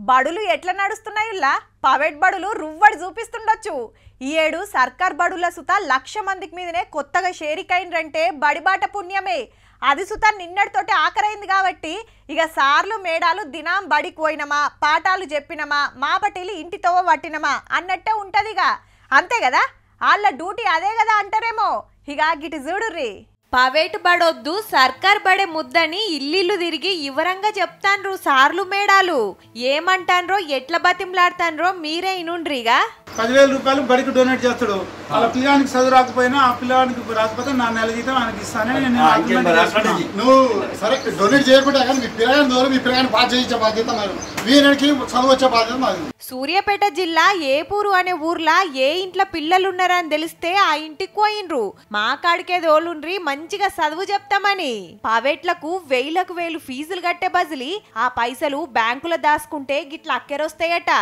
బడులు ఎట్లా నడుస్తున్నాయిలా ప్రైవేట్ బడులు రువ్వడి చూపిస్తుండొచ్చు। ఈ ఏడు సర్కార్ బడుల సుత 1,00,000 మందికి మీదనే కొత్తగా షేరికైనరంటే బడిబాట పుణ్యమే। అది సుత నిన్నటితోటి ఆఖరైంది కాబట్టి ఇక సార్లు మేడాలు దినం బడికి పోయినమా పాఠాలు చెప్పినమా మా పట్టిలి ఇంటితో పట్టినమా అన్నట్టే ఉంటదిగా, అంతే కదా। వాళ్ళ డ్యూటీ అదే కదా అంటారేమో। ఇక గిటి చూడుర్రి, ప్రైవేట్ బడొద్దు సర్కార్ బడే ముద్దని ఇల్లు తిరిగి వివరంగా చెప్తాన్రు సార్లు మేడాలు। ఏమంటాన్రో ఎట్ల బతిమలాడతాన్రో మీరే ఇనుండ్రిగా। 10,000 రూపాయలు బడికి డొనేట్ చేస్తాడు, వాళ్ళ పిల్లానికి చదువు రాకపోయినా ఆ పిల్లానికి రాకపోతే నా నెల జీతం ఆయనకి ఇస్తానని నువ్వు సరే డొనేట్ చేయకుండా కానీ మీ పిల్లగాని ద్వారా మీ పిల్లగాని పాస్ చేయించే బాధ్యత మరి వీరికి చదువు వచ్చే బాధ్యత మాది। సూర్యాపేట జిల్లా ఏపూరు అనే ఊర్లా ఏ ఇంట్లో పిల్లలున్నారని తెలిస్తే ఆ ఇంటికి పోయినరు। మా కాడికే దోలుండ్రి మంచిగా చదువు చెప్తామని। ప్రైవేట్లకు 1000 ఫీజులు కట్టే బదిలి ఆ పైసలు బ్యాంకులో దాచుకుంటే గిట్ల అక్కెరొస్తాయట।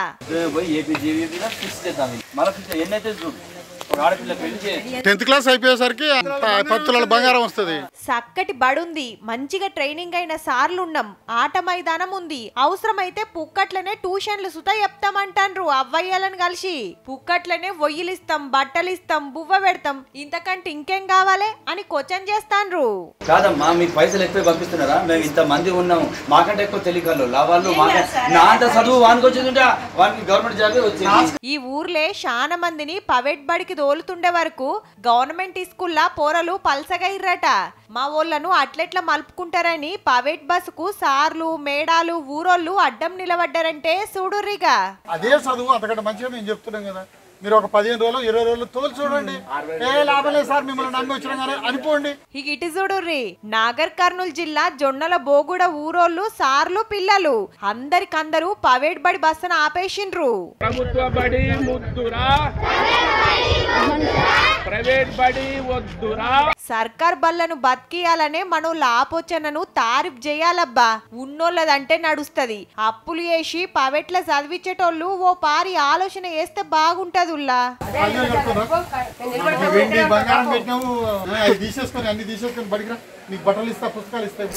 టెన్త్ క్లాస్ అయిపోయేసరికి 10 తులాల బంగారం వస్తుంది। చక్కటి బడుంది, మంచిగా ట్రైనింగ్ అయిన సార్లున్నాం, ఆట మైదానం ఉంది, అవసరమైతే పుక్కట్లనే ట్యూషన్లు సుతా చెప్తామంటాన్రు అవ్వయ్యాలని కలిసి। పుక్కట్లనే వొయ్యిలిస్తాం, బట్టలిస్తాం, బువ్వ పెడతాం, ఇంతకంటే ఇంకేం కావాలి అని క్వశ్చన్ చేస్తాన్రు। కాదమ్మా మీకు పైసలు ఎక్కువ పంపిస్తున్నారా? మేము ఇంత మంది ఉన్నాం, మాకంటే ఎక్కువ తెలియకలు లావాళ్ళు నా అంత చదువు వానికి వచ్చేది వానికి గవర్నమెంట్ జాబ్ వచ్చింది। ఈ ఊర్లే చాలా మందిని ప్రైవేట్ బడికి దోలుతుండే వరకు గవర్నమెంట్ స్కూల్లా పోరలు పల్సగైర్రట। మా ఊళ్ళను అట్లెట్లా మలుపుకుంటారని ప్రైవేట్ బస్సుకు సార్లు మేడాలు ఊరోళ్ళు అడ్డం నిలబడ్డారంటే చూడుర్రిగా। అదే చదువు అంతకంటే మంచిగా మేము చెప్తున్నాం కదా, మీరు ఒక 15 రోజులు 20 రోజులు తోలు చూడండి, ఏ లాభం లేదు సార్ మిమ్మల్ని నమ్మి వచ్చినాం కానీ అనుకోండి। ఇక ఇటు చూడుర్రి, నాగర్ కర్నూలు జిల్లా జొన్నల బోగుడ ఊరోళ్ళు సార్లు పిల్లలు అందరికందరూ ప్రైవేట్ బడి బస్సును ఆపేసిండ్రు। ప్రభుత్వ బడి ముద్దురా, ప్రైవేట్ బడి వద్దురా। సర్కార్ బళ్లను బతికియాలనే మనోళ్ళ ఆపోచనను తారీఫ్ చేయాలబ్బా। ఉన్నోళ్ళదంటే నడుస్తది, అప్పులు చేసి ప్రైవేట్ల చదివించేటోళ్ళు ఓ పారి ఆలోచన చేస్తే బాగుంటది। బంగారం పెట్టినాము, తీసేసుకొని అన్ని తీసేసుకొని బడికి రా, నీకు బట్టలు ఇస్తా పుస్తకాలు ఇస్తాయి।